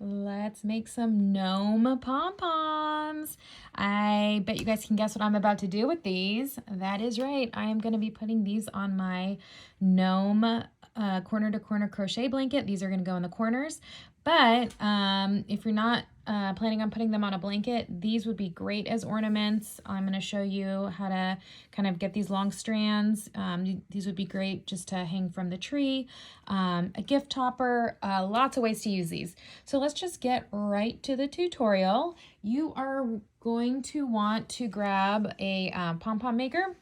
Let's make some gnome pom-poms. I bet you guys can guess what I'm about to do with these. That is right. I am going to be putting these on my gnome corner to corner crochet blanket. These are going to go in the corners. But if you're not planning on putting them on a blanket, these would be great as ornaments. I'm going to show you how to kind of get these long strands. These would be great just to hang from the tree, a gift topper, lots of ways to use these. So let's just get right to the tutorial. You are going to want to grab a pom-pom maker.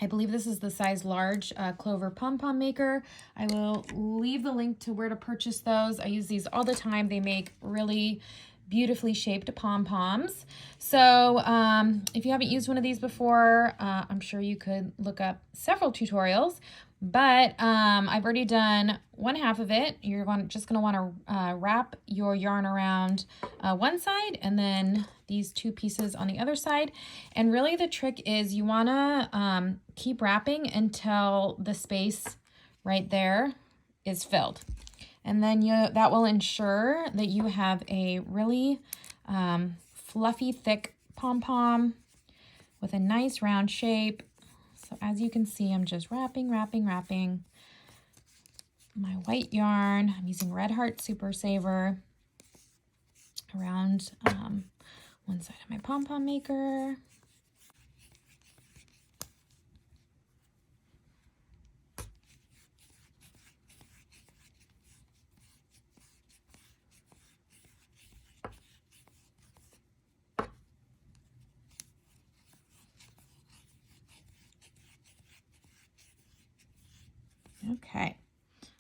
I believe this is the size large Clover pom-pom maker. I will leave the link to where to purchase those. I use these all the time. They make really beautifully shaped pom-poms. So if you haven't used one of these before, I'm sure you could look up several tutorials, but I've already done one half of it. You're just going to want to wrap your yarn around one side and then these two pieces on the other side. And really the trick is you want to keep wrapping until the space right there is filled. And then that will ensure that you have a really fluffy, thick pom-pom with a nice round shape. So as you can see, I'm just wrapping my white yarn. I'm using Red Heart Super Saver around one side of my pom-pom maker. Okay,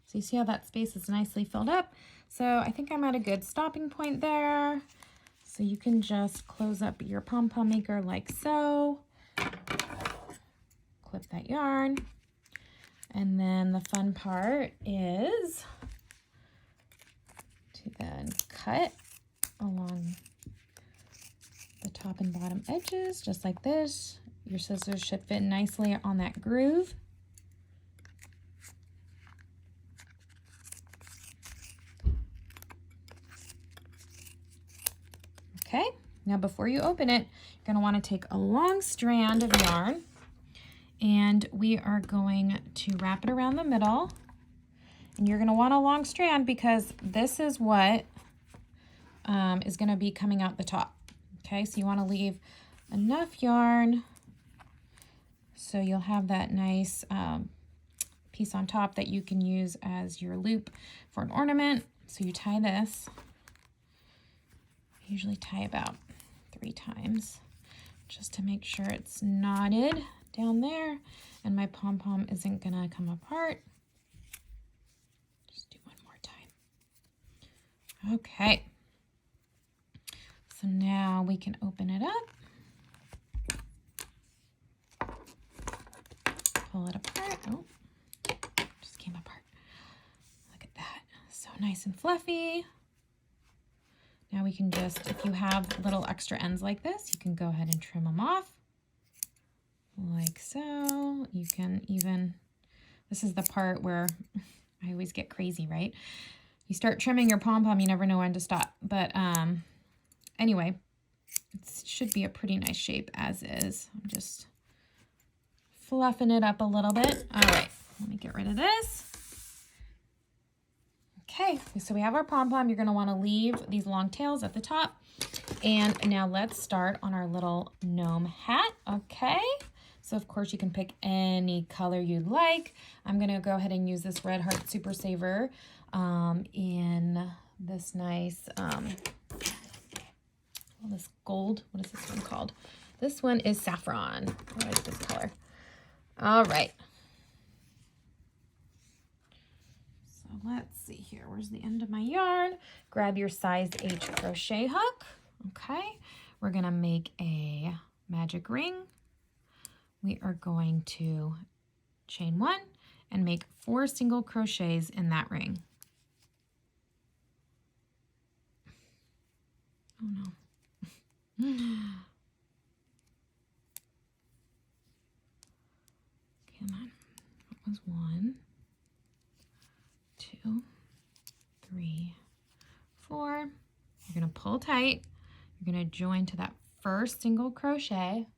so you see how that space is nicely filled up. So I think I'm at a good stopping point there. So you can just close up your pom-pom maker like so. Clip that yarn. And then the fun part is to then cut along the top and bottom edges, just like this. Your scissors should fit nicely on that groove. Okay, now before you open it, you're going to want to take a long strand of yarn and we are going to wrap it around the middle. And you're going to want a long strand because this is what is going to be coming out the top. Okay, so you want to leave enough yarn so you'll have that nice piece on top that you can use as your loop for an ornament. So you tie this. I usually tie about 3 times just to make sure it's knotted down there and my pom-pom isn't gonna come apart. Just do one more time. Okay, so now we can open it up, pull it apart. Oh, just came apart. Look at that, so nice and fluffy. Now we can just, if you have little extra ends like this, you can go ahead and trim them off like so. You can even, this is the part where I always get crazy, right? You start trimming your pom-pom, you never know when to stop. But anyway, it should be a pretty nice shape as is. I'm just fluffing it up a little bit. All right, let me get rid of this. Okay, so we have our pom-pom. You're going to want to leave these long tails at the top. And now let's start on our little gnome hat. Okay, so of course you can pick any color you'd like. I'm going to go ahead and use this Red Heart Super Saver in this nice, this gold, what is this one called? This one is saffron. I like this color. All right. Let's see here. Where's the end of my yarn? Grab your size H crochet hook. Okay. We're going to make a magic ring. We are going to chain 1 and make 4 single crochets in that ring. Oh no. Come on. That was 1, 2, 3, 4. You're going to pull tight. You're going to join to that first single crochet.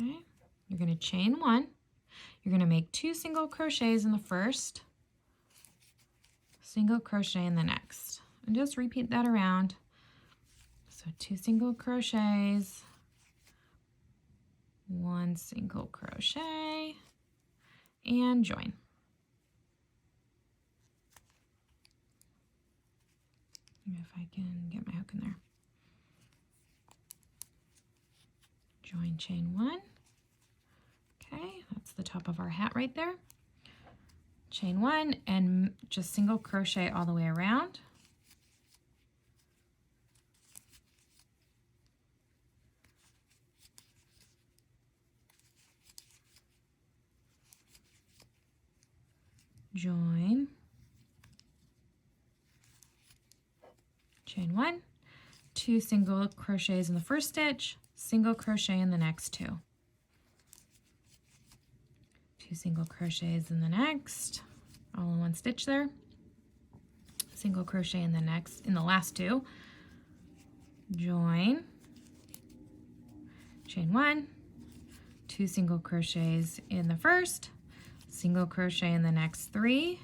Okay, you're going to chain one. You're going to make 2 single crochets in the first, single crochet in the next, and just repeat that around. So 2 single crochets, 1 single crochet, and join. If I can get my hook in there. Join, chain 1. Okay, that's the top of our hat right there. Chain 1 and just single crochet all the way around. Join, chain 1, 2 single crochets in the first stitch, single crochet in the next 2. 2 single crochets in the next, all in one stitch there. Single crochet in the next, in the last 2. Join, chain 1, 2 single crochets in the first, single crochet in the next 3.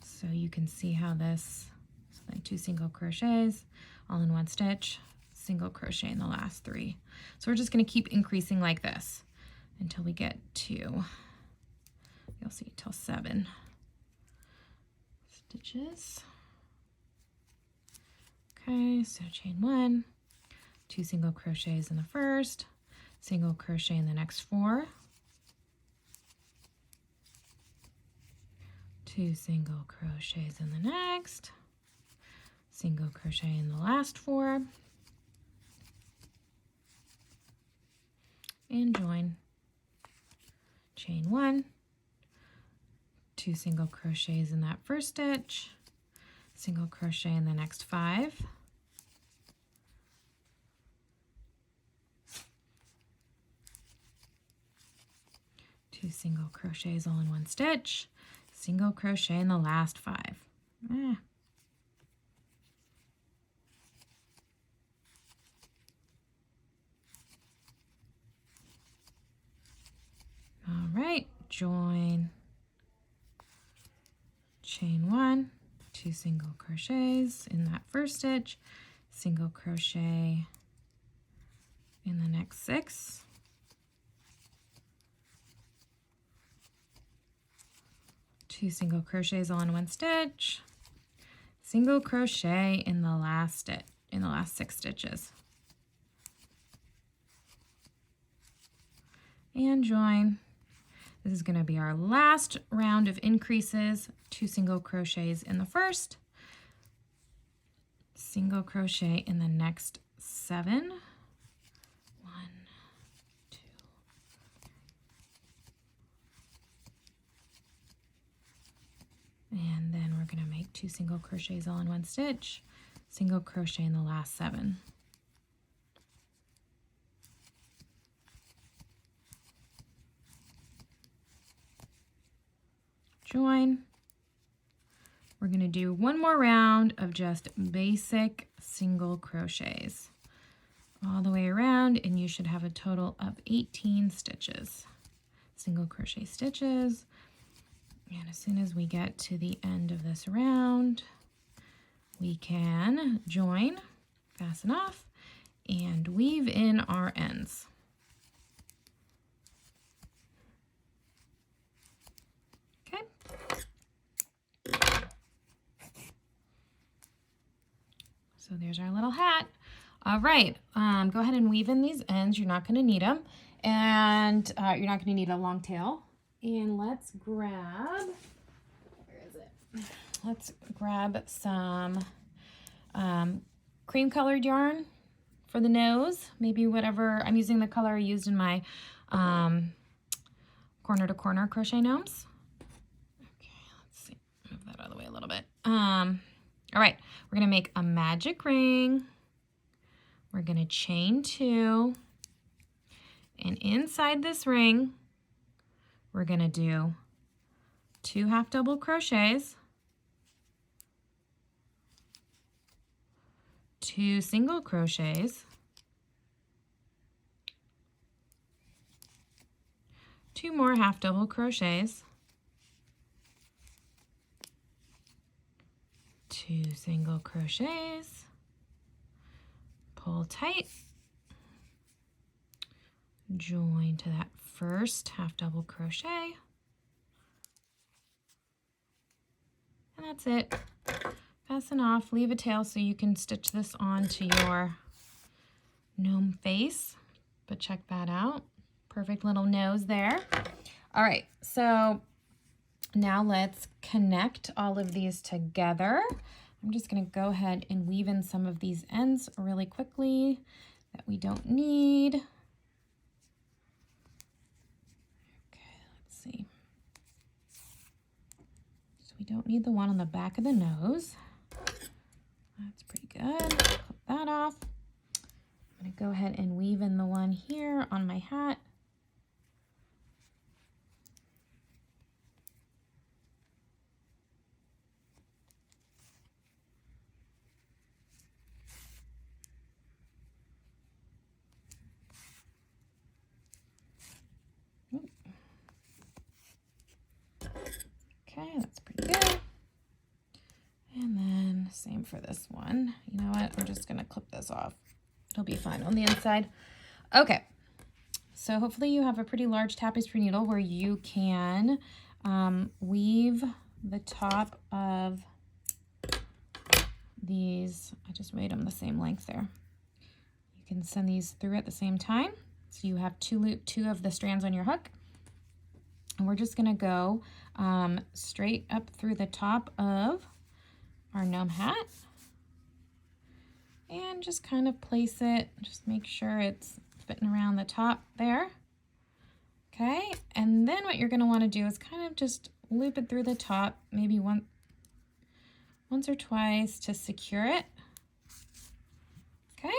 So you can see how this, so then 2 single crochets all in one stitch, single crochet in the last 3. So we're just going to keep increasing like this until we get to, you'll see, till 7 stitches. Okay, so chain 1, 2 single crochets in the first, single crochet in the next 4, 2 single crochets in the next, single crochet in the last 4, and join, chain 1, 2 single crochets in that first stitch, single crochet in the next 5, two single crochets all in one stitch, single crochet in the last 5. All right, join, chain 1, 2 single crochets in that first stitch, single crochet in the next 6, two single crochets all in one stitch, single crochet in the last stitch, in the last 6 stitches, and join. This is going to be our last round of increases. 2 single crochets in the first, single crochet in the next 7, 1, 2, and then we're going to make 2 single crochets all in one stitch, single crochet in the last 7. Join. We're going to do one more round of just basic single crochets all the way around, and you should have a total of 18 stitches, single crochet stitches. And as soon as we get to the end of this round, we can join, fasten off, and weave in our ends. Okay. So there's our little hat. All right, go ahead and weave in these ends. You're not going to need them, and you're not going to need a long tail. And let's grab, where is it? Let's grab some cream colored yarn for the nose. Maybe whatever, I'm using the color I used in my corner to corner crochet gnomes. Okay, let's see, move that out of the way a little bit. All right, we're gonna make a magic ring we're going to chain 2, and inside this ring, we're going to do 2 half double crochets, 2 single crochets, 2 more half double crochets, 2 single crochets, pull tight, join to that first half double crochet, and that's it. Fasten off, leave a tail so you can stitch this onto your gnome face, but check that out. Perfect little nose there. All right, so now let's connect all of these together. I'm just going to go ahead and weave in some of these ends really quickly that we don't need. Okay, let's see. So we don't need the one on the back of the nose. That's pretty good. Clip that off. I'm going to go ahead and weave in the one here on my hat. Okay, that's pretty good. And then same for this one. You know what? I'm just going to clip this off. It'll be fine on the inside. Okay, so hopefully you have a pretty large tapestry needle where you can weave the top of these. I just made them the same length there. You can send these through at the same time. So you have two of the strands on your hook. And we're just going to go straight up through the top of our gnome hat and just kind of place it, just make sure it's fitting around the top there. Okay, and then what you're going to want to do is kind of just loop it through the top, maybe once or twice to secure it. Okay,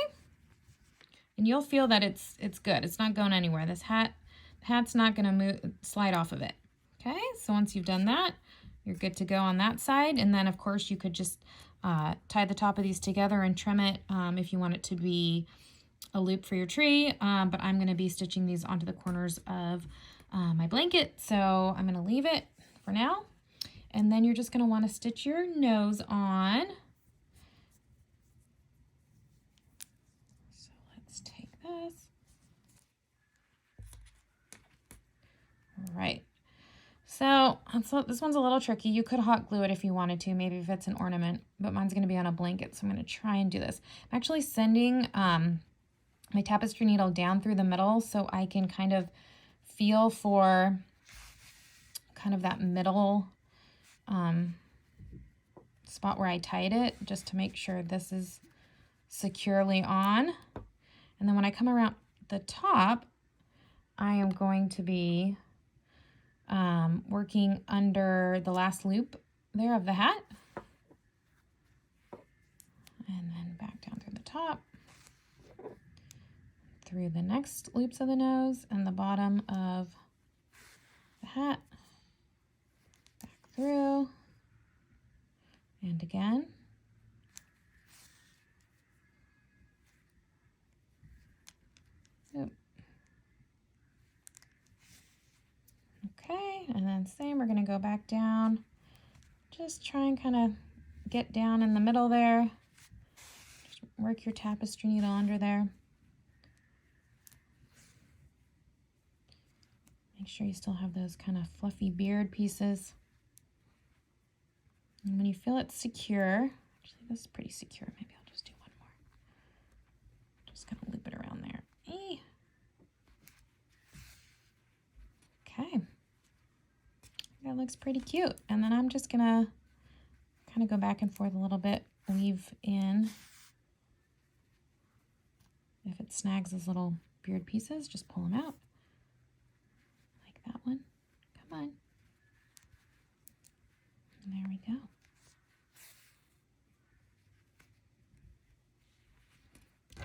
and you'll feel that it's good. It's not going anywhere. This hat's not going to slide off of it. Okay, so once you've done that, you're good to go on that side. And then of course you could just tie the top of these together and trim it if you want it to be a loop for your tree. But I'm going to be stitching these onto the corners of my blanket. So I'm going to leave it for now. And then you're just going to want to stitch your nose on. So let's take this. All right. So this one's a little tricky. You could hot glue it if you wanted to, maybe if it's an ornament, but mine's going to be on a blanket, so I'm going to try and do this. I'm actually sending my tapestry needle down through the middle so I can kind of feel for kind of that middle spot where I tied it, just to make sure this is securely on. And then when I come around the top, I am going to be working under the last loop there of the hat, and then back down through the top, through the next loops of the nose and the bottom of the hat, back through, and again. Oop. Okay, and then same, we're going to go back down. Just try and kind of get down in the middle there. Just work your tapestry needle under there. Make sure you still have those kind of fluffy beard pieces. And when you feel it's secure, actually this is pretty secure, maybe I'll just do one more. Just kind of loop it around there. Okay. That looks pretty cute. And then I'm just gonna kind of go back and forth a little bit, weave in. If it snags those little beard pieces, just pull them out. Like that one. Come on. And there we go.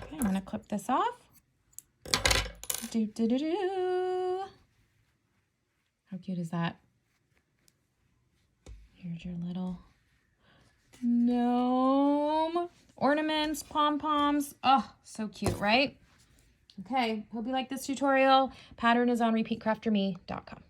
Okay, I'm gonna clip this off. Do, do, do, do. How cute is that? Here's your little gnome ornaments, pom-poms. Oh, so cute, right? Okay, hope you like this tutorial. Pattern is on repeatcrafterme.com.